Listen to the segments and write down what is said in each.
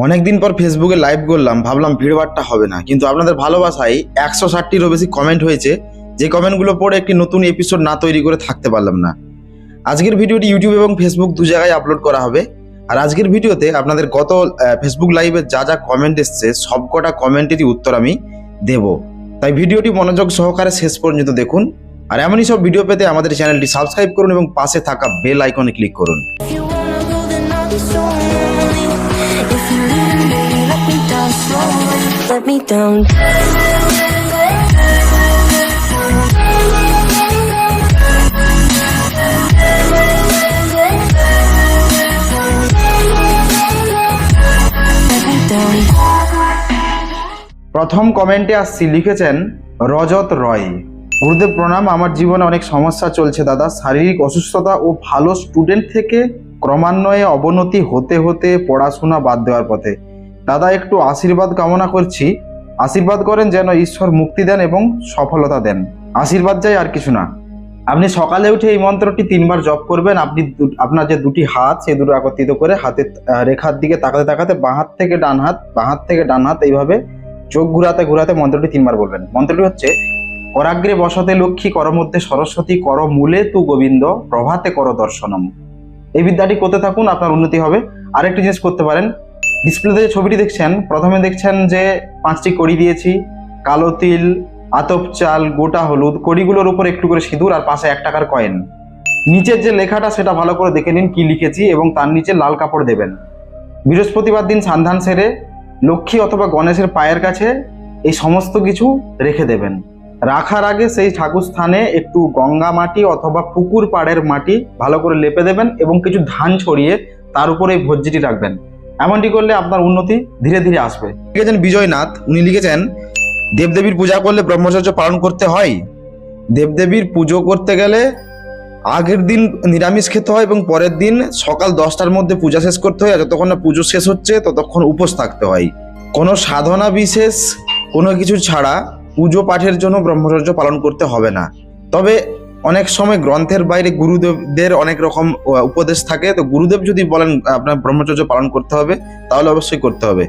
অনেকদিন পর ফেসবুকে লাইভ করলাম, ভাবলাম ভিড়ভাড়টা হবে না, কিন্তু আপনাদের ভালোবাসায় 160টিরও বেশি কমেন্ট হয়েছে। যে কমেন্টগুলো পড়ে একটি নতুন এপিসোড না তৈরি করে থাকতে পারলাম না। আজকের ভিডিওটি ইউটিউব এবং ফেসবুক দু জায়গায় আপলোড করা হবে। আর আজকের ভিডিওতে আপনাদের গত ফেসবুক লাইভে যা যা কমেন্ট এসছে সবকটা কমেন্টেরই উত্তর আমি দেব। তাই ভিডিওটি মনোযোগ সহকারে শেষ পর্যন্ত দেখুন। আর এমনই সব ভিডিও পেতে আমাদের চ্যানেলটি সাবস্ক্রাইব করুন এবং পাশে থাকা বেল আইকনে ক্লিক করুন। If you wanna go, then I'll be so lonely. If you leave me, let me down slowly. Let me down. Let me down. প্রথম কমেন্টে আসছি, লিখেছেন রজত রয়। গুরুদেব প্রণাম। আমার জীবনে অনেক সমস্যা চলছে দাদা। শারীরিক অসুস্থতা ও ভালো স্টুডেন্ট থেকে ক্রমান্বয়ে অবনতি হতে হতে পড়াশোনা বাদ দেওয়ার পথে। দাদা একটু আশীর্বাদ কামনা করছি। আশীর্বাদ করেন যেন ঈশ্বর মুক্তি দেন এবং সফলতা দেন। আশীর্বাদ চাই, আর কিছু না। আপনি সকালে উঠে এই মন্ত্রটি 3বার জপ করবেন। আপনি আপনার যে দুটি হাত, সেই দুটো একত্রিত করে হাতের রেখার দিকে তাকাতে তাকাতে বাঁ হাত থেকে ডান হাত, বাঁ হাত থেকে ডান হাত, এইভাবে চোখ ঘুরাতে ঘুরাতে মন্ত্রটি 3বার বলবেন। মন্ত্রটি হচ্ছে, করাগ্রে বসতে লক্ষ্মী, কর মধ্যে সরস্বতী, কর মূলে তু গোবিন্দ, প্রভাতে কর দর্শনম। এই বিদ্যাটি করতে থাকুন, আপনার উন্নতি হবে। আরেকটি জিনিস করতে পারেন, ডিসপ্লেতে যে ছবিটি দেখছেন, প্রথমে দেখছেন যে 5টি কড়ি দিয়েছি, কালো তিল, আতপ চাল, গোটা হলুদ, কড়িগুলোর উপর একটু করে সিঁদুর আর পাশে 1 টাকার কয়েন। নিচের যে লেখাটা সেটা ভালো করে দেখে নিন কি লিখেছি, এবং তার নিচে লাল কাপড় দেবেন। বৃহস্পতিবার দিন সন্ধান সেরে লক্ষ্মী অথবা গণেশের পায়ের কাছে এই সমস্ত কিছু রেখে দেবেন। রাখার আগে সেই ঠাকুর স্থানে একটু গঙ্গা মাটি অথবা পুকুর পাড়ের মাটি ভালো করে লেপে দেবেন এবং কিছু ধান ছড়িয়ে তার উপরে এই ভোজ্যটি রাখবেন। এমনটি করলে আপনার উন্নতি ধীরে ধীরে আসবে। লিখেছেন বিজয়নাথ। উনি লিখেছেন, দেবদেবীর পূজা করলে ব্রহ্মচর্য পালন করতে হয়। দেবদেবীর পুজো করতে গেলে আগের দিন নিরামিষ খেতে হয় এবং পরের দিন সকাল 10টার মধ্যে পূজা শেষ করতে হয়। আর যতক্ষণ না পুজো শেষ হচ্ছে ততক্ষণ উপোস থাকতে হয়। কোনো সাধনা বিশেষ কোনো কিছু ছাড়া পুজো পাঠের জন্য ব্রহ্মচর্য পালন করতে হবে না। তবে অনেক সময় গ্রন্থের বাইরে গুরুদেবদের অনেক রকম উপদেশ থাকে, তো গুরুদেব যদি বলেন আপনার ব্রহ্মচর্য পালন করতে হবে তাহলে অবশ্যই করতে হবে।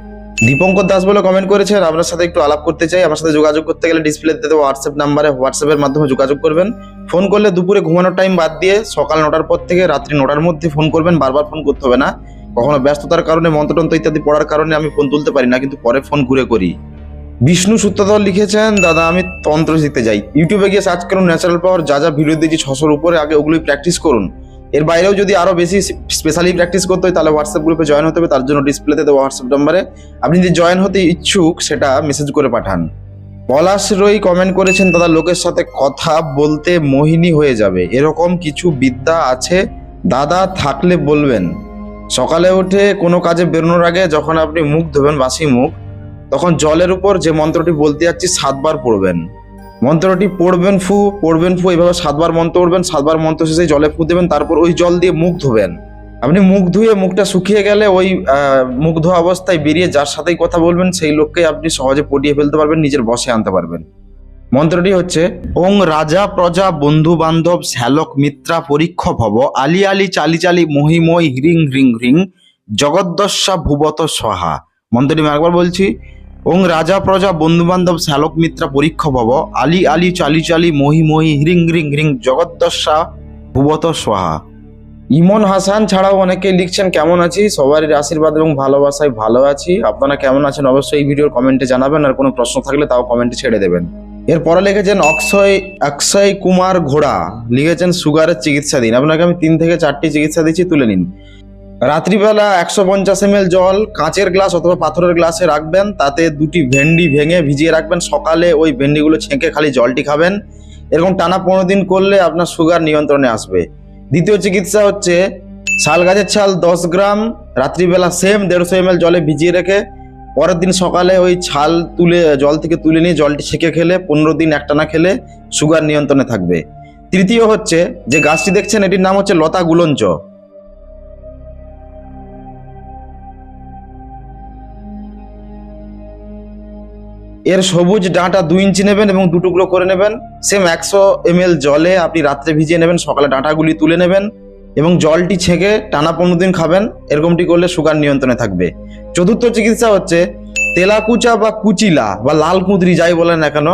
দীপঙ্কর দাস বলে কমেন্ট করেছেন, আপনার সাথে একটু আলাপ করতে চাই। আমার সাথে যোগাযোগ করতে গেলে ডিসপ্লেতে দেওয়া হোয়াটসঅ্যাপ নাম্বারে হোয়াটসঅ্যাপের মাধ্যমে যোগাযোগ করবেন। ফোন করলে দুপুরে ঘুমানোর টাইম বাদ দিয়ে সকাল 9টার পর থেকে রাত্রি 9টার মধ্যে ফোন করবেন। বারবার ফোন করতে হবে না। কখনো ব্যস্ততার কারণে, মন্ত্রতন্ত্র ইত্যাদি পড়ার কারণে আমি ফোন তুলতে পারি না, কিন্তু পরে ফোন ঘুরে করি। বিষ্ণু সূত্রধর লিখেছেন, দাদা আমি তন্ত্র শিখতে যাই। ইউটিউবে গিয়ে সার্চ করুন ন্যাচারাল পাওয়ার। যা যা ভিডিও দিয়েছি 600-র উপরে, আগে ওগুলোই প্র্যাকটিস করুন। এর বাইরেও যদি আরো বেশি স্পেশালি প্র্যাকটিস করতে হয় তাহলে হোয়াটসঅ্যাপ গ্রুপে জয়েন হতে হবে। তার জন্য ডিসপ্লেতে দেওয়া হোয়াটসঅ্যাপ নাম্বারে আপনি যদি জয়েন হতে ইচ্ছুক সেটা মেসেজ করে পাঠান। পলাশ রয় কমেন্ট করেছেন, দাদা লোকের সাথে কথা বলতে মোহিনী হয়ে যাবে, এরকম কিছু বিদ্যা আছে দাদা, থাকলে বলবেন। সকালে উঠে কোনো কাজে বেরোনোর আগে যখন আপনি মুখ ধোবেন, বাসি মুখ, তখন জলের উপর যে মন্ত্রটি বলতে যাচ্ছি 7বার পড়বেন। মন্ত্রটি পড়বেন ফু, এইভাবে 7বার মন্ত্র পড়বেন। 7বার মন্ত্র শেষে জলে ফু দেবেন, তারপর ওই জল দিয়ে মুখ ধোবেন। আপনি মুখ ধুয়ে মুখটা শুকিয়ে গেলে ওই মুখ ধোয়া অবস্থায় বেরিয়ে যার সাথেই কথা বলবেন সেই লোককে আপনি সহজে পটিয়ে ফেলতে পারবেন, নিজের বশে আনতে পারবেন। মন্ত্রটি হচ্ছে, ওং রাজা প্রজা বন্ধু বান্ধব শ্যালক মিত্রা পরীক্ষ ভব, আলি আলি চালি চালি মহিময় হ্রিং হ্রিং হ্রিং, জগদ্দশা ভুবত সহা। মন্ত্রটি আমি একবার বলছি, ওং রাজা প্রজা বন্ধু বান্ধব শ্যালক মিত্রা পরীক্ষ ভব, আলি আলি চালি চালি মহি হ্রিং হ্রিং হ্রিং, জগদ্দশা ভুবত সহা। ইমন হাসান ছাড়াও অনেকে লিখছেন, কেমন আছি, সবারই আশীর্বাদ এবং ভালোবাসায় ভালো আছি। আপনারা কেমন আছেন অবশ্যই এই ভিডিওর কমেন্টে জানাবেন, আর কোনো প্রশ্ন থাকলে তাও কমেন্টে ছেড়ে দেবেন। এরপরে লিখেছেন অক্ষয় কুমার ঘোড়া, লিখেছেন সুগারের চিকিৎসা দিন। আপনাকে আমি 3 থেকে 4টি চিকিৎসা দিচ্ছি, তুলে নিন। রাত্রিবেলা 150 ml জল কাঁচের গ্লাস অথবা পাথরের গ্লাসে রাখবেন, তাতে 2টি ভেন্ডি ভেঙে ভিজিয়ে রাখবেন। সকালে ওই ভেন্ডিগুলো ছেঁকে খালি জলটি খাবেন। এরকম টানা 15 দিন করলে আপনার সুগার নিয়ন্ত্রণে আসবে। দ্বিতীয় চিকিৎসা হচ্ছে, শাল গাছের ছাল 10 গ্রাম রাত্রিবেলা সেম 150 ml জলে ভিজিয়ে রেখে পরের দিন সকালে ওই ছাল জল থেকে তুলে নিয়ে জলটি ছেঁকে খেলে 15 দিন একটানা খেলে সুগার নিয়ন্ত্রণে থাকবে। তৃতীয় হচ্ছে, যে গাছটি দেখছেন এটির নাম হচ্ছে লতা গুলঞ্চ। এর সবুজ ডাঁটা 2 ইঞ্চি নেবেন এবং 2 টুকরো করে নেবেন। সেম 100 ml জলে আপনি রাত্রে ভিজিয়ে নেবেন, সকালে ডাঁটাগুলি তুলে নেবেন এবং জলটি ছেঁকে টানা 15 দিন খাবেন। এরকমটি করলে সুগার নিয়ন্ত্রণে থাকবে। চতুর্থ চিকিৎসা হচ্ছে তেলাকুচা বা কুচিলা বা লাল কুঁদরি যাই বলেন না কেন,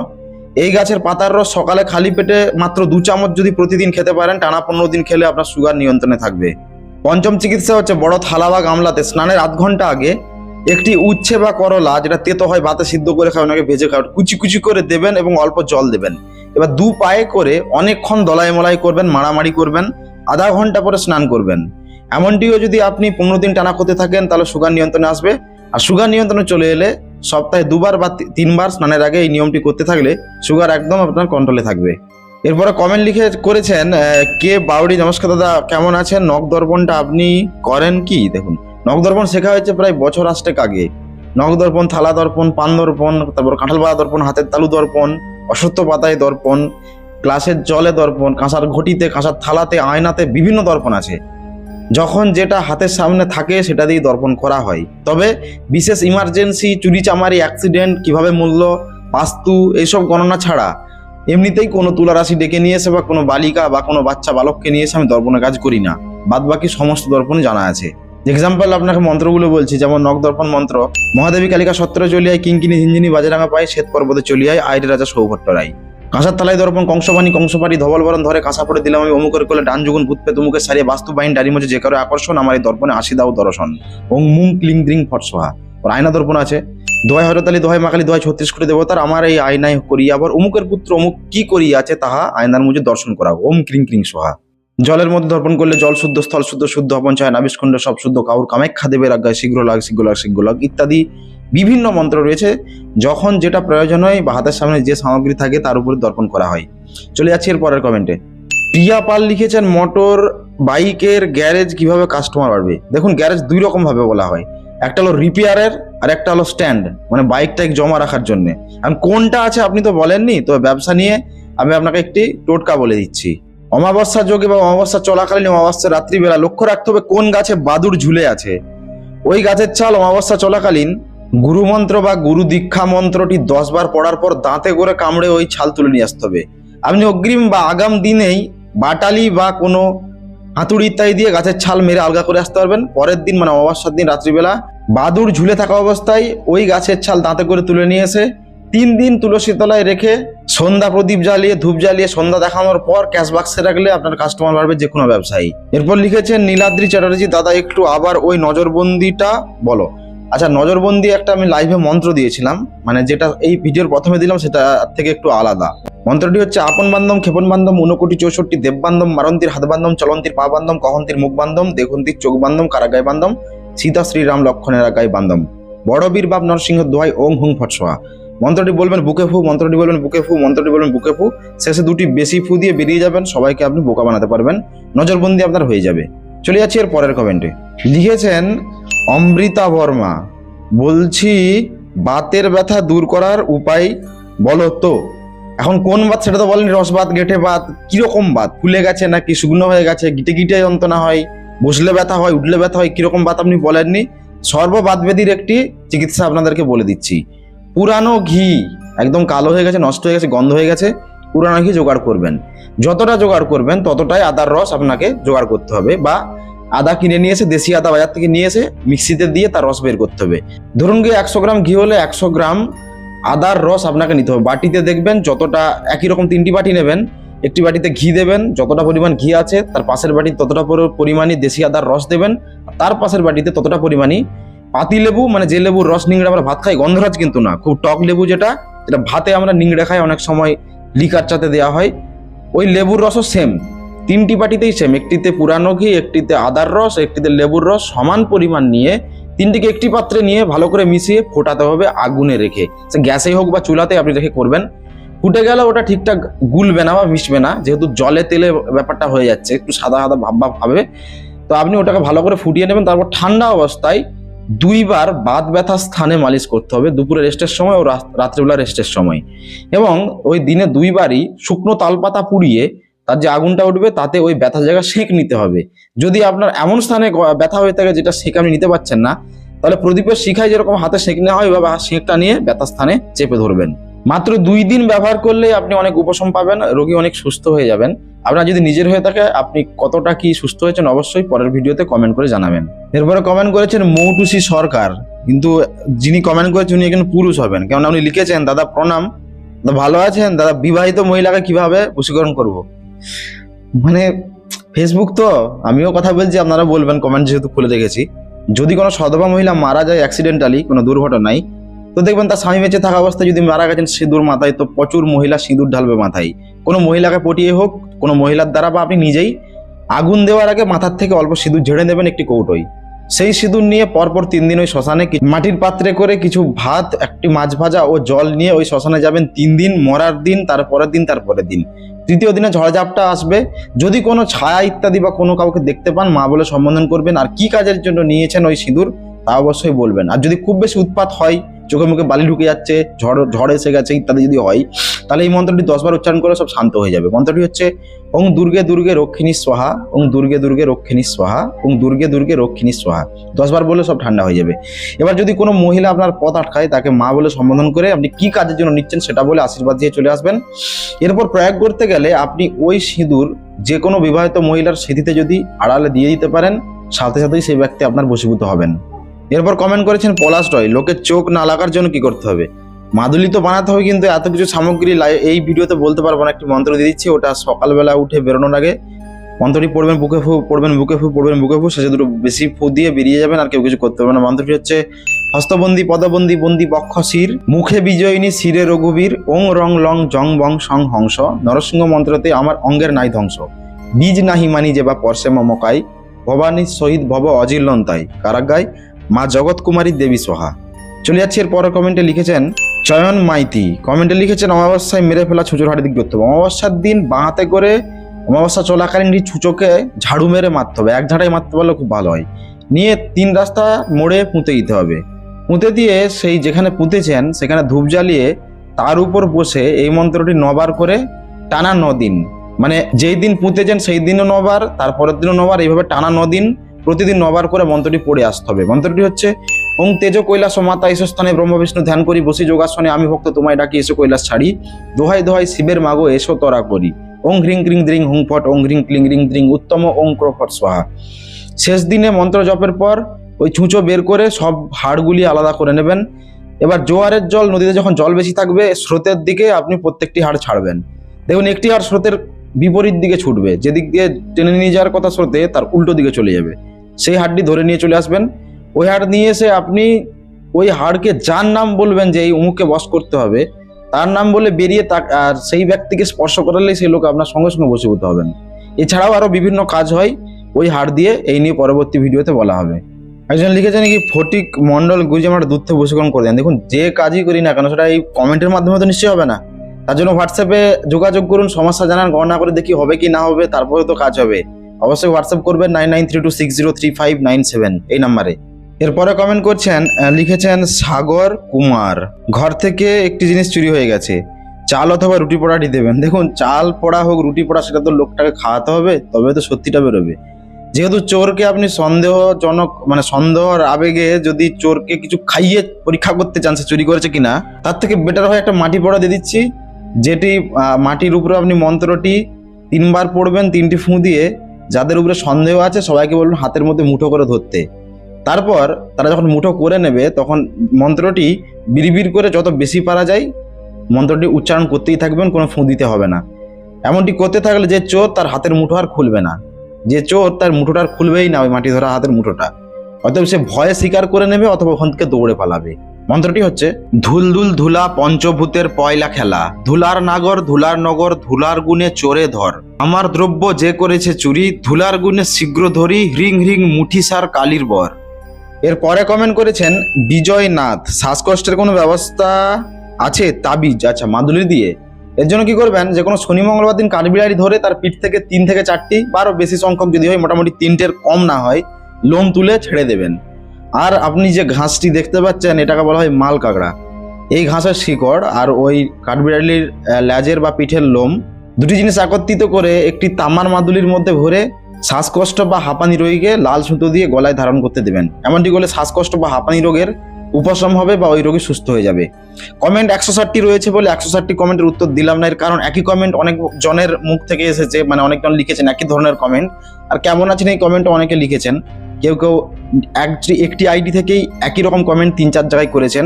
এই গাছের পাতার রস সকালে খালি পেটে মাত্র 2 চামচ যদি প্রতিদিন খেতে পারেন, টানা 15 দিন খেলে আপনার সুগার নিয়ন্ত্রণে থাকবে। পঞ্চম চিকিৎসা হচ্ছে বড় থালা বা গামলাতে স্নানের আধ ঘন্টা আগে একটি উচ্ছে বা করলা, যেটা তেতো হয়, ভাতে সিদ্ধ করে খাবেন, ওনাকে ভেজে খাবেন, কুচি কুচি করে দেবেন এবং অল্প জল দেবেন। এবার 2 পায়ে করে অনেকক্ষণ দলাই মলাই করবেন, মারামারি করবেন, আধা ঘন্টা পরে স্নান করবেন। এমনটিও যদি আপনি 15 দিন টানা করতে থাকেন তাহলে সুগার নিয়ন্ত্রণে আসবে। আর সুগার নিয়ন্ত্রণে চলে এলে সপ্তাহে 2 বার বা 3 বার স্নানের আগে এই নিয়মটি করতে থাকলে সুগার একদম আপনার কন্ট্রোলে থাকবে। এরপরে কমেন্ট লিখে করেছেন কে বাউরি, নমস্কার দাদা, কেমন আছেন? নখ দর্পণটা আপনি করেন কি? দেখুন, নখ দর্পণ শেখা হয়েছে প্রায় বছর 8 আগে। নখ দর্পণ, থালা দর্পণ, পান দর্পণ, তারপর কাঁঠাল পাতা দর্পণ, হাতের তালু দর্পণ, অশ্বত্থ পাতায় দর্পণ, গ্লাসের জলে দর্পণ, কাঁসার ঘটিতে, কাঁসার থালাতে, আয়নাতে বিভিন্ন দর্পণ আছে। যখন যেটা হাতের সামনে থাকে সেটা দিয়ে দর্পণ করা হয়। তবে বিশেষ ইমার্জেন্সি, চুরি চামারি, অ্যাক্সিডেন্ট, কিভাবে মূল্য, বাস্তু এইসব গণনা ছাড়া এমনিতেই কোনো তুলা রাশি ডেকে নিয়ে এসে বা কোনো বালিকা বা কোনো বাচ্চা বালককে নিয়ে এসে আমি দর্পণের কাজ করি না। বাদ বাকি সমস্ত দর্পণই জানা আছে। এক্সাম্পল আপনাকে মন্ত্রগুলো বলছি, যেমন নখ দর্পণ মন্ত্র: মহাদেবী কালিকা সত্র চলিয়ায়, কিঙ্কিনি ঝিনঝিনি বাজেরাঙা পায়, শ্বেত পর্বতে চলিয়ায়, আইরে রাজা সৌভট্ট রায়। কাঁসার থালায় দর্পণ: কংসবাণী কংসপাড়ি ধবল বরণ ধরে, কাঁসা পড়ে দিলাম আমি অমুকের কোলে, ডান যুগুন ভূতপে তুমুকে সারিয়ে, বাস্তু বাইন ডারি মধ্যে যে কারো আকর্ষণ, আমার এই দর্পণে আসি দাও দর্শন। ওং মুং ক্লিং দ্রিং ফট সোহা। ওর আয়না দর্পণ আছে: দোহাই হরতালি, দোহাই মাকালি, দোহাই 36 কোটি দেবতার, আমার এই আয়নায় করিয়া আবার অমুকের পুত্র অমুক কি করিয়াছে তাহা আয়নার মুঝে দর্শন করাও। ওম ক্রিং ক্রিং সোহা। জলের মধ্যে দর্পণ করলে জল শুদ্ধ, স্থল শুদ্ধ, শুদ্ধ অপঞ্চয়, নাবিষ্কুণ্ড সব শুদ্ধ, কাউর কামাখ্যা দেবের আজ্ঞায়, শীঘ্র লাগ শীঘ্র লাগ শীঘ্র লাগ ইত্যাদি বিভিন্ন মন্ত্র রয়েছে। যখন যেটা প্রয়োজন হয় বা হাতের সামনে যে সামগ্রী থাকে তার উপরে দর্পণ করা হয়। চলে যাচ্ছি এর পরের কমেন্টে। প্রিয়া পাল লিখেছেন মোটর বাইকের গ্যারেজ কিভাবে কাস্টমার বাড়বে। দেখুন, গ্যারেজ 2 রকম ভাবে বলা হয়। একটা হলো রিপেয়ারের আর একটা হলো স্ট্যান্ড, মানে বাইকটাকে জমা রাখার জন্য। এখন কোনটা আছে আপনি তো বলেননি, তো ব্যবসা নিয়ে আমি আপনাকে একটি টোটকা বলে দিচ্ছি। অমাবস্যা যোগে বা অমাবস্যা চলাকালীন, অমাবস্যা রাত্রিবেলা লক্ষ্য রাখতে হবে কোন গাছে বাদুড় ঝুলে আছে। ওই গাছের ছাল অমাবস্যা চলাকালীন গুরুমন্ত্র বা গুরু দীক্ষা মন্ত্রটি 10 বার পড়ার পর দাঁতে করে কামড়ে ওই ছাল তুলে নিয়ে আসতে হবে। আপনি অগ্রিম বা আগাম দিনেই বাটালি বা কোনো হাতুড়ি ইত্যাদি দিয়ে গাছের ছাল মেরে আলগা করে আসতে পারবেন। পরের দিন মানে অমাবস্যার দিন রাত্রিবেলা বাদুড় ঝুলে থাকা অবস্থায় ওই গাছের ছাল দাঁতে করে তুলে নিয়ে এসে 3 দিন তুলসী তলায় রেখে সন্ধ্যা প্রদীপ জ্বালিয়ে, ধূপ জ্বালিয়ে সন্ধ্যা দেখানোর পর ক্যাশ বাক্সে রাখলে আপনার কাস্টমার বাড়বে যে কোনো ব্যবসায়ী। এরপর লিখেছেন নীলাদ্রি চ্যাটার্জি, দাদা একটু আবার ওই নজরবন্দিটা বলো। আচ্ছা, নজরবন্দি একটা আমি লাইভে মন্ত্র দিয়েছিলাম, মানে যেটা এই ভিডিওর প্রথমে দিলাম সেটা থেকে একটু আলাদা। মন্ত্রটি হচ্ছে: আপন বান্ধব, ক্ষেপণ বান্ধব, 59 দেব বান্ধব, মারন্তির হাত বান্ধব, চলন্তির পা বান্ধব, কহন্তির মুখ বান্ধব, দেখন্তির চোখ বান্ধব, কারাগায় বান্ধব, সীতা শ্রীরাম লক্ষণের আগায় বান্ধব, বড় বীর বাপ নরসিংহ দোহাই, ওং হুং ফট সোহা। মন্ত্রটি বলবেন বুকে ফু, মন্ত্রটি বলবেন বুকে ফু, মন্ত্রটি বলবেন বুকে ফু, শেষে 2টি বেশি ফু দিয়ে বেরিয়ে যাবেন। সবাইকে আপনি বোকা বানাতে পারবেন, নজরবন্দি আপনার হয়ে যাবে। চলে যাচ্ছি এর পরের কমেন্টে। লিখেছেন অমৃতা বর্মা, বলছি বাতের ব্যথা দূর করার উপায় বলো তো। এখন কোন বাত সেটা তো বলেনি, রস বাত, গেঁটে বাত, কিরকম বাত, ফুলে গেছে নাকি শুকনো হয়ে গেছে, গিটে গিটে যন্ত্রণা হয়, বসলে ব্যথা হয়, উঠলে ব্যথা হয়, কিরকম বাত আপনি বলেননি। সর্ববাত ব্যাধির একটি চিকিৎসা আপনাদেরকে বলে দিচ্ছি। পুরানো ঘি, একদম কালো হয়ে গেছে, নষ্ট হয়ে গেছে, গন্ধ হয়ে গেছে, পুরানো ঘি জোগাড় করবেন। যতটা জোগাড় করবেন ততটাই আদার রস আপনাকে জোগাড় করতে হবে, বা আদা কিনে নিয়ে এসে, দেশি আদা বাজার থেকে নিয়ে এসে মিক্সিতে দিয়ে তার রস বের করতে হবে। ধরুন গিয়ে 100 গ্রাম ঘি হলে 100 গ্রাম আদার রস আপনাকে নিতে হবে। বাটিতে দেখবেন যতটা, একই রকম 3টি বাটি নেবেন, একটি বাটিতে ঘি দেবেন, যতটা পরিমাণ ঘি আছে তার পাশের বাটি ততটা পরিমাণই দেশি আদার রস দেবেন, তার পাশের বাটিতে ততটা পরিমাণই পাতি লেবু, মানে যে লেবুর রস নিংড়ে আমরা ভাত খাই, গন্ধরাজ কিন্তু না, খুব টক লেবু, যেটা ভাতে আমরা নিংড়ে খাই, অনেক সময় লিকার চাতে দেওয়া হয়, ওই লেবুর রসও সেম 3টি বাটিতেই সেম। একটিতে পুরানো ঘি, একটিতে আদার রস, একটিতে লেবুর রস, সমান পরিমাণ নিয়ে 3টিকে একটি পাত্রে নিয়ে ভালো করে মিশিয়ে ফোটাতে হবে আগুনে রেখে। সে গ্যাসেই হোক বা চুলাতে আপনি রেখে করবেন। ফুটে গেলে ওটা ঠিকঠাক গুলবে না বা মিশবে না, যেহেতু জলে তেলে ব্যাপারটা হয়ে যাচ্ছে, একটু সাদা সাদা ভাব ভাব হবে। তো আপনি ওটাকে ভালো করে ফুটিয়ে নেবেন। তারপর ঠান্ডা অবস্থায় 2 বার বাত ব্যথা স্থানে মালিশ করতে হবে, দুপুরে রেস্টের সময় ও রাত্রিবেলা রেস্টের সময়। এবং ওই দিনে 2 বারই শুকনো তালপাতা পুড়িয়ে তার যে আগুনটা উঠবে তাতে ওই ব্যথা জায়গা সেঁক নিতে হবে। যদি আপনার এমন স্থানে ব্যথা হয়ে থাকে যেটা সেঁক আপনি নিতে পারছেন না, তাহলে প্রদীপের শিখায় যেরকম হাতে সেঁক নেওয়া হয়, বা সেঁকটা নিয়ে ব্যথা স্থানে চেপে ধরবেন। মাত্র 2 দিন ব্যবহার করলে আপনি অনেক উপশম পাবেন, রোগী অনেক সুস্থ হয়ে যাবেন। আপনার যদি নিজের হয়ে থাকে আপনি কতটা কি সুস্থ হয়েছেন অবশ্যই পরের ভিডিওতে কমেন্ট করে জানাবেন। এরপরে কমেন্ট করেছেন মৌটুসি সরকার, কিন্তু যিনি কমেন্ট করেছেন উনি একজন পুরুষ হবেন, কেননা উনি লিখেছেন দাদা প্রণাম, দাদা ভালো আছেন, দাদা বিবাহিত মহিলাকে কিভাবে বশীকরণ করব। মানে ফেসবুক তো আমিও কথা বলছি, আপনারা বলবেন, কমেন্ট যেহেতু খুলে রেখেছি। যদি কোনো সধবা মহিলা মারা যায় অ্যাক্সিডেন্টালি কোনো দুর্ঘটনায়, তো দেখবেন তার স্বামী বেঁচে থাকা অবস্থায় যদি মারা গেছেন সিঁদুর মাথায়, তো প্রচুর মহিলা সিঁদুর ঢালবে মাথায়। কোনো মহিলাকে পটিয়ে হোক, কোনো মহিলার দ্বারা, বা আপনি নিজেই আগুন দেওয়ার আগে মাথার থেকে অল্প সিঁদুর ঝেড়ে নেবেন একটি কৌটোয়। সেই সিঁদুর নিয়ে পরপর 3 দিন ওই শ্মশানে মাটির পাত্রে করে কিছু ভাত, একটি মাছ ভাজা ও জল নিয়ে ওই শ্মশানে যাবেন 3 দিন, মরার দিন, তারপরের দিন, তারপরের দিন। তৃতীয় দিনে ঝড়ঝাপটা আসবে, যদি কোনো ছায়া ইত্যাদি বা কোনো কাউকে দেখতে পান মা বলে সম্বোধন করবেন, আর কি কাজের জন্য নিয়েছেন ওই সিঁদুর তা অবশ্যই বলবেন। আর যদি খুব বেশি উৎপাত হয়, চোখে মুখে বালি ঢুকে যাচ্ছে, ঝড় এসে গেছে ইত্যাদি যদি হয়, তাহলে এই মন্ত্রটি 10 বার উচ্চারণ করে সব শান্ত হয়ে যাবে। মন্ত্রটি হচ্ছে ওং দুর্গে দুর্গে রক্ষিণী স্বাহা, ওং দুর্গে দুর্গে রক্ষিণী স্বাহা, ওং দুর্গে দুর্গে রক্ষিণী স্বাহা। 10 বার বলে সব ঠান্ডা হয়ে যাবে। এবার যদি কোনো মহিলা আপনার পথ আটকায়, তাকে মা বলে সম্বোধন করে আপনি কি কাজের জন্য নিচ্ছেন সেটা বলে আশীর্বাদ দিয়ে চলে আসবেন। এরপর প্রয়োগ করতে গেলে আপনি ওই সিঁদুর যে কোনো বিবাহিত মহিলার স্মৃতিতে যদি আড়ালে দিয়ে দিতে পারেন, সাথে সাথেই সেই ব্যক্তি আপনার বশীভূত হবেন। এরপর কমেন্ট করেছেন পলাশ রয়, লোকের চোখ না লাগার জন্য কি করতে হবে? মাদুলি তো বানাতে হবে, কিন্তু এত কিছু সামগ্রী এই ভিডিওতে বলতে পারবো না। একটি মন্ত্র দিয়ে দিচ্ছি, ওটা সকালবেলা উঠে বেরোনোর আগে মন্ত্রটি পড়বেন, বুকে ফু পড়বেন, বুকে ফু পড়বেন, বুকে ফু, শেষে দুটো বেশি ফু দিয়ে বেরিয়ে যাবেন, আর কেউ কিছু করতে পারবে না। মন্ত্রটি হচ্ছে হস্তবন্দি পদবন্দি বন্দি বক্ষ শির, মুখে বিজয়িনী শিরে রঘুবীর, ওং রং লং জং বং সং হংস, নরসিংহ মন্ত্রতে আমার অঙ্গের নাই ধ্বংস, বীজ নাহি মানি যে বা পরশে মমকাই, ভবানী শহীদ ভব অজির্লন্তাই, কারাগায় মা জগৎ কুমারী দেবী সোহা। চলে যাচ্ছি এর পরের কমেন্টে লিখেছেন চয়ন মাইতি, কমেন্টে লিখেছেন অমাবস্যায় মেরে ফেলা ছুঁচোর হাড়ি দিক করতে হবে। অমাবস্যার দিন বাঁ হাতে করে অমাবস্যা চলাকালীন ছুঁচোকে ঝাড়ু মেরে মারতে হবে, এক ঝাড়াই মারতে পারলে খুব ভালো হয়। নিয়ে 3 রাস্তা মোড়ে পুঁতে দিতে হবে। পুঁতে দিয়ে সেই যেখানে পুঁতেছেন সেখানে ধূপ জ্বালিয়ে তার উপর বসে এই মন্ত্রটি 9 বার করে টানা 9 দিন, মানে যেই দিন পুঁতেছেন সেই দিনও 9 বার, তারপরের দিনও 9 বার, এইভাবে টানা 9 দিন প্রতিদিন 9 বার করে মন্ত্রটি পড়ে আসতে হবে। মন্ত্রটি হচ্ছে ওং তেজ কৈলাস মাতা ঈশ্বরস্থানে ব্রহ্ম বিষ্ণু ধ্যান করি, বসি যোগাসনে আমি ভক্ত তোমায় ডাকি, এসো কৈলাস ছাড়ি, দোহাই দোহাই শিবের মাগো এসো তরা করি, ওং হ্রিং ক্রিং দ্রিং হুং ফট, ওং হ্রিং ক্লিং রিং দ্রিং উত্তম ওং ক্র ফট স্বাহা। শেষ দিনে মন্ত্র জপের পর ওই ছুঁচো বের করে সব হাড়গুলি আলাদা করে নেবেন। এবার জোয়ারের জল, নদীতে যখন জল বেশি থাকবে স্রোতের দিকে আপনি প্রত্যেকটি হাড় ছাড়বেন। দেখুন একটি হাড় স্রোতের বিপরীত দিকে ছুটবে, যেদিক দিয়ে টেনে নিয়ে যাওয়ার কথা স্রোতে তার উল্টো দিকে চলে যাবে। সেই হাড়টি ধরে নিয়ে চলে আসবেন। ওই হাড় নিয়ে এসে আপনি ওই হাড়কে যার নাম বলবেন যে এই অমুককে বশ করতে হবে, তার নাম বলে বেরিয়ে আর সেই ব্যক্তিকে স্পর্শ করালেই সেই লোক আপনার সঙ্গে সঙ্গে বশীভূত হবেন। এছাড়াও আরো বিভিন্ন কাজ হয় ওই হাড় দিয়ে, এই নিয়ে পরবর্তী ভিডিওতে বলা হবে। একজন লিখেছেন কি ফটিক মন্ডল গুজি আমার দুধ থেকে বশীকরণ করে দেন। দেখুন যে কাজই করি না কেন সেটা এই কমেন্টের মাধ্যমে তো নিশ্চয়ই হবে না, তার জন্য হোয়াটসঅ্যাপে যোগাযোগ করুন, সমস্যা জানান, গণনা করে দেখি হবে কি না হবে, তারপরে তো কাজ হবে। অবশ্যই হোয়াটসঅ্যাপ করবেন 9932603597 এই নাম্বারে। এরপরে কমেন্ট করছেন, লিখেছেন সাগর কুমার, ঘর থেকে একটি জিনিস চুরি হয়ে গেছে, চাল অথবা রুটি পোড়াটি দেবেন। দেখুন চাল পোড়া হোক রুটি পোড়া সেটা তো লোকটাকে খাওয়াতে হবে, তবে তো সত্যিটা বেরোবে। যেহেতু চোরকে আপনি সন্দেহজনক, মানে সন্দেহর আবেগে যদি চোরকে কিছু খাইয়ে পরীক্ষা করতে চান সে চুরি করেছে কিনা, তার থেকে বেটার হয় একটা মাটি পোড়া দিয়ে দিচ্ছি, যেটি মাটির উপরে আপনি মন্ত্রটি 3 বার পড়বেন, 3টি ফুঁ দিয়ে। যাদের উপরে সন্দেহ আছে সবাইকে বলবেন হাতের মধ্যে মুঠো করে ধরতে। তারপর তারা যখন মুঠো করে নেবে তখন মন্ত্রটি বিড়বিড় করে যত বেশি পারা যায় মন্ত্রটি উচ্চারণ করতেই থাকবেন, কোনো ফুঁ দিতে হবে না। এমনটি করতে থাকলে যে চোর তার হাতের মুঠো আর খুলবে না, যে চোর তার মুঠোটা আর খুলবেই না ওই মাটি ধরা হাতের মুঠোটা, অতএব সে ভয়ে স্বীকার করে নেবে অথবা ওখান থেকে দৌড়ে পালাবে। মন্ত্রটি হচ্ছে ধুলধুল ধুলা পঞ্চভূতের পয়লা খেলা, ধুলার নাগর ধুলার নগর, ধুলার গুণে চোরে ধর, আমার দ্রব্য যে করেছে চুরি, ধুলার গুণে শীঘ্র ধরি, হ্রিং হ্রিং মুঠিসার কালির বর। এর পরে কমেন্ট করেছেন বিজয়নাথ, শ্বাসকষ্টের কোনো ব্যবস্থা আছে? তাবিজ, আচ্ছা মাদুলি দিয়ে। এর জন্য কি করবেন, যে কোনো শনি মঙ্গলবার দিন কাঠবিড়ালি ধরে তার পিঠ থেকে 3 থেকে 4টি বা আরো বেশি সংখ্যক যদি হয়, মোটামুটি 3টের কম না হয়, লোম তুলে ছেড়ে দেবেন। আর আপনি যে ঘাসটি দেখতে পাচ্ছেন এটাকে বলা হয় মাল কাঁকড়া। এই ঘাসের শিকড় আর ওই কাঠবিড়ালির লেজের বা পিঠের লোম, দুটি জিনিস একত্রিত করে একটি তামার মাদুলির মধ্যে ভরে শ্বাসকষ্ট বা হাঁপানি রোগীকে লাল সুতো দিয়ে গলায় ধারণ করতে দেবেন। এমনটি করলে শ্বাসকষ্ট বা হাঁপানি রোগের উপশম হবে বা ওই রোগী সুস্থ হয়ে যাবে। কমেন্ট 160টি রয়েছে বলে 160টি কমেন্টের উত্তর দিলাম না, এর কারণ একই কমেন্ট অনেক জনের মুখ থেকে এসেছে, মানে অনেকজন লিখেছেন একই ধরনের কমেন্ট। আর কেমন আছেন এই কমেন্টও অনেকে লিখেছেন, কেউ কেউ একটি আইডি থেকেই একই রকম কমেন্ট 3-4 জায়গায় করেছেন।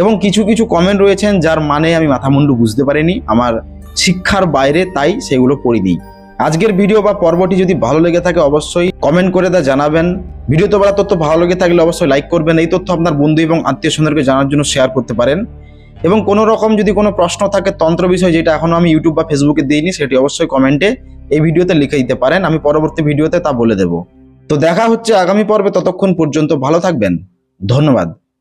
এবং কিছু কিছু কমেন্ট রয়েছেন যার মানে আমি মাথামুন্ডু বুঝতে পারিনি, আমার শিক্ষার বাইরে, তাই সেগুলো পড়িনি। আজকের ভিডিও বা পর্বটি যদি ভালো লেগে থাকে অবশ্যই কমেন্ট করে তা জানাবেন। ভিডিওতে বলা তথ্য ভালো লেগে থাকলে অবশ্যই লাইক করবেন। এই তথ্য আপনার বন্ধু এবং আত্মীয় স্বজনকে জানার জন্য শেয়ার করতে পারেন। এবং কোনো রকম যদি কোনো প্রশ্ন থাকে তন্ত্র বিষয়, যেটা এখনো আমি ইউটিউব বা ফেসবুকে দিইনি, সেটি অবশ্যই কমেন্টে এই ভিডিওতে লিখে দিতে পারেন, আমি পরবর্তী ভিডিওতে তা বলে দেব। তো দেখা হচ্ছে আগামী পর্বে, ততক্ষণ পর্যন্ত ভালো থাকবেন। ধন্যবাদ।